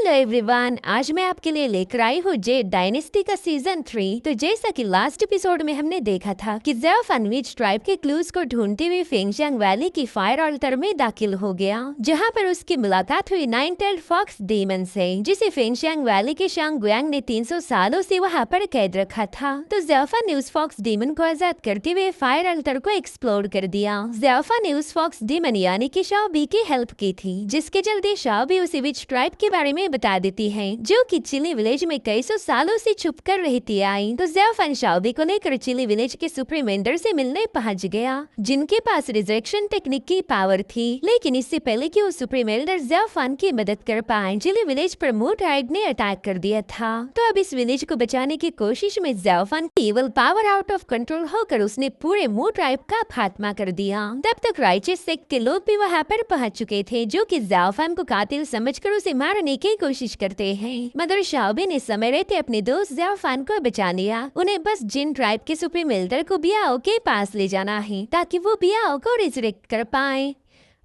Hello everyone, आज मैं आपके लिए लेकर आई हूँ जेड डायनेस्टी का सीजन 3। तो जैसा कि लास्ट एपिसोड में हमने देखा था कि ज़ेफ अनविच ट्राइब के क्लूज को ढूंढते हुए फेंगशियांग वैली की फायर ऑल्टर में दाखिल हो गया, जहाँ पर उसकी मुलाकात हुई नाइन टेल्ड फॉक्स डीमन से, जिसे फेंगशियांग वैली के शांग गुयांग ने 300 सालों से वहाँ पर कैद रखा था। तो ज़ेफा ने उस फॉक्स डीमन को आजाद करते हुए फायर ऑल्टर को एक्सप्लोर कर दिया। ज़ेफा ने उस फॉक्स डीमन यानी कि शाओबी की हेल्प की थी, जिसके चलते शाओबी उसे विच ट्राइब के बारे में बता देती है, जो कि चिली विलेज में कई सौ सालों से छुप कर रहती आई। तो ज़ेफ शाओबी को लेकर चिली विलेज के सुप्रीमेंडर से मिलने पहुंच गया, जिनके पास रिजरेक्शन टेक्निक की पावर थी। लेकिन इससे पहले कि वो सुप्रीमेंडर ज़ेफ की मदद कर पाए, चिली विलेज पर मू ट्राइब ने अटैक कर दिया था। तो अब इस विलेज को बचाने की कोशिश में ज़ेफ की evil power out of control होकर उसने पूरे मू ट्राइब का खात्मा कर दिया। तब तक राइचस सेक्ट के लोग भी वहाँ पर पहुंच चुके थे, जो कि ज़ेफ को कातिल समझकर उसे मारने की कोशिश करते हैं। मगर शाओबी ने समय रहते अपने दोस्त ज़ेफ को बचा लिया। उन्हें बस जिन ट्राइब के सुप्रीमेंडर को बियाओ के पास ले जाना है, ताकि वो बियाओ को रिजरेक्ट कर पाए।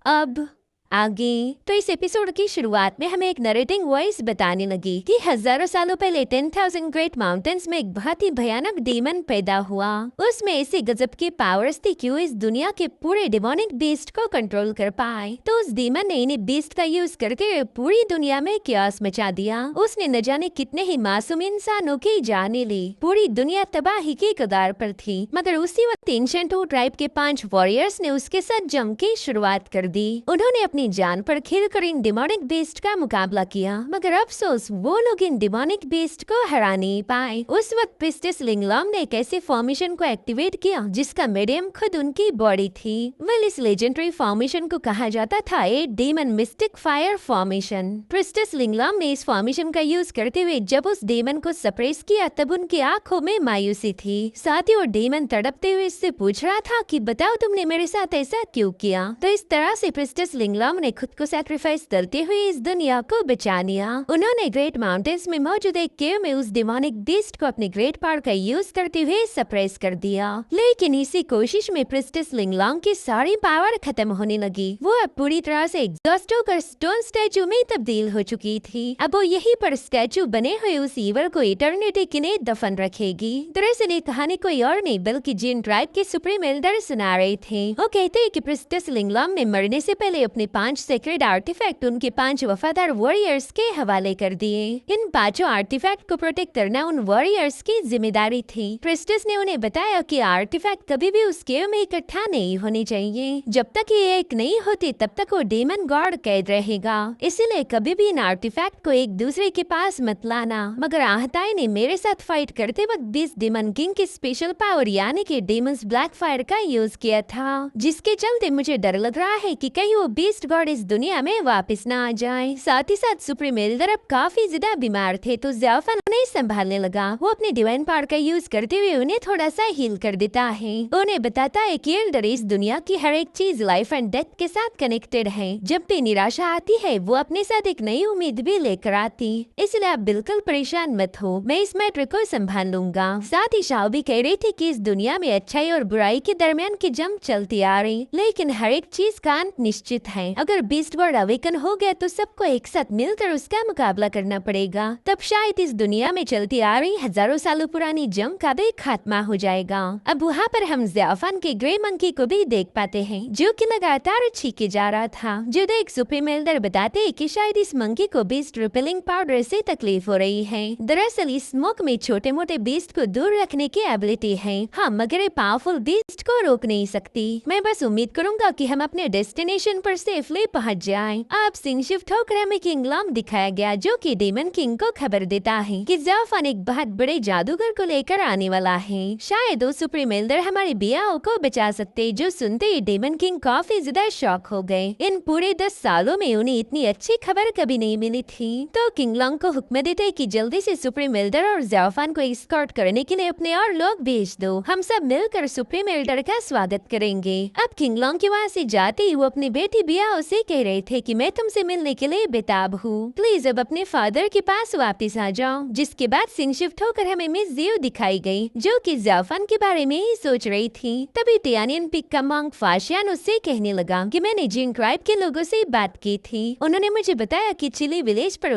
अब आगे तो इस एपिसोड की शुरुआत में हमें एक नरेटिंग वॉइस बताने लगी कि हजारों सालों पहले 10,000 ग्रेट माउंटेन्स में एक बहुत ही भयानक डीमन पैदा हुआ। उसमें ऐसी गजब की पावर्स थी कि वो इस दुनिया के पूरे डिमोनिक बीस्ट को कंट्रोल कर पाए। तो उस डीमन ने इन्हें बीस्ट का यूज करके पूरी दुनिया में क्यास मचा दिया। उसने न जाने कितने ही मासूम इंसानों की जाने ली। पूरी दुनिया तबाही की कगार पर थी। मगर उसी वक्त एंशिएंट ट्राइब के 5 वॉरियर्स ने उसके साथ जंग की शुरुआत कर दी। उन्होंने अपनी जान पर खेलकर इन डिमोनिक बीस्ट का मुकाबला किया, मगर अफसोस वो लोग इन डिमोनिक बीस्ट को हरा नहीं पाए। उस वक्त प्रिस्टेस लिंगलॉन्ग ने एक ऐसे फॉर्मेशन को एक्टिवेट किया जिसका मीडियम खुद उनकी बॉडी थी। इस लेजेंडरी फॉर्मेशन को कहा जाता था a demon mystic fire formation. Priestess Linglong ने इस फॉर्मेशन का यूज करते हुए जब उस डेमन को सप्रेस किया, तब उनकी आंखों में मायूसी थी। साथ ही वो डेमन तड़पते हुए इससे पूछ रहा था कि बताओ तुमने मेरे साथ ऐसा क्यों किया। तो इस तरह से प्रिस्टेस लिंगलॉन्ग ने खुद को सैक्रिफाइस करते हुए इस दुनिया को बचा लिया। उन्होंने ग्रेट माउंटेन्स में मौजूद एक केव में उस डिमोनिक बीस्ट को अपने ग्रेट पावर का यूज करते हुए सप्रेस कर दिया। लेकिन इसी कोशिश में प्रिस्टेस लिंगलॉन्ग की सारी पावर खत्म होने लगी। वो अब पूरी तरह से एग्जॉस्ट होकर स्टोन स्टैचू में तब्दील हो चुकी थी। अब वो यहीं पर स्टैचू बने हुए उस ईवल को इटर्निटी के लिए दफन रखेगी। दरअसल ये कहानी कोई और नहीं बल्कि जिन ट्राइब के सुप्रीम एल्डर सुना रहे थे। वो कहते हैं कि प्रिस्टेस लिंगलॉन्ग ने मरने से पहले अपने 5 सेक्रेड आर्टिफैक्ट उनके 5 वफादार वॉरियर्स के हवाले कर दिए। इन 5 आर्टिफैक्ट को प्रोटेक्ट करना उन वॉरियर्स की जिम्मेदारी थी। प्रिस्टेस ने उन्हें बताया कि आर्टिफैक्ट कभी भी उस केव में इकट्ठा नहीं होने चाहिए। जब तक ये एक नहीं होती तब तक वो डेमन गॉड कैद रहेगा। इसीलिए कभी भी इन आर्टिफैक्ट को एक दूसरे के पास मत लाना। मगर आहताई ने मेरे साथ फाइट करते वक्त 20 डेमन किंग की स्पेशल पावर यानी कि डेमन्स ब्लैक फायर का यूज किया था, जिसके चलते मुझे डर लग रहा है कि कहीं वो बीस्ट गॉड इस दुनिया में वापस न आ जाए। साथ ही साथ सुप्रीम एल्डर अब काफी ज्यादा बीमार थे, तो ज़ेफ उन्हें संभालने लगा। वो अपने डिवाइन पावर का यूज करते हुए उन्हें थोड़ा सा हील कर देता है। उन्हें बताता है कि एल्डर इस दुनिया की हर एक चीज लाइफ एंड डेथ के साथ कनेक्टेड है। जब भी निराशा आती है वो अपने साथ एक नई उम्मीद भी लेकर आती। इसलिए आप बिल्कुल परेशान मत हो, मैं इस मैटर को संभाल लूंगा। साथ ही शाओबी कह रही थी कि इस दुनिया में अच्छाई और बुराई के दरमियान की जंग चलती आ रही, लेकिन हर एक चीज का अंत निश्चित है। अगर बीस्ट गॉड अवेकन हो गया तो सबको एक साथ मिलकर उसका मुकाबला करना पड़ेगा। तब शायद इस दुनिया में चलती आ रही हजारों सालों पुरानी जंग का भी खात्मा हो जाएगा। अब वहाँ पर हम ज़ेफ के ग्रे मंकी को भी देख पाते हैं, जो कि लगातार छीके जा रहा था। जो एक सुप्रीम एल्डर बताते हैं कि शायद इस मंकी को बीस्ट रिपेलिंग पाउडर से तकलीफ हो रही है। दरअसल इस स्मोक में छोटे मोटे बीस्ट को दूर रखने की एबिलिटी है। हाँ, मगर ये पावरफुल बीस्ट को रोक नहीं सकती। मैं बस उम्मीद करूंगा कि हम अपने डेस्टिनेशन पर सेफली पहुंच जाएं। अब सीन शिफ्ट होकर हमें किंगलॉन्ग दिखाया गया, जो कि डेमन किंग को खबर देता है कि ज़ेफ एक बहुत बड़े जादूगर को लेकर आने वाला है। शायद वो सुप्रीम एल्डर हमारे बियाओ को बचा सकते। जो सुनते ही डेमन किंग काफी ज्यादा शॉक हो गए। इन पूरे 10 सालों में उन्हें इतनी अच्छी खबर कभी नहीं मिली थी। तो किंगलॉन्ग को हुक्म देते कि जल्दी से सुप्रीम एल्डर और ज़ेफ को एस्कॉर्ट करने के लिए अपने और लोग भेज दो। हम सब मिलकर सुप्रीम एल्डर का स्वागत करेंगे। अब किंगलॉन्ग के वहाँ से जाते ही वो अपनी बेटी बियाओ से कह रहे थे कि मैं तुमसे मिलने के लिए बेताब हूँ, प्लीज अब अपने फादर के पास वापस आ जाओ। जिसके बाद सीन शिफ्ट होकर हमें मिस जियो दिखाई गई, जो कि ज़ेफ के बारे में ही सोच रही थी। तभी टियानियन पिक का मॉन्क फाशियान उससे कहने लगा कि मैंने जिन ट्राइब के लोगों से बात की थी। उन्होंने मुझे बताया कि चिली विलेज पर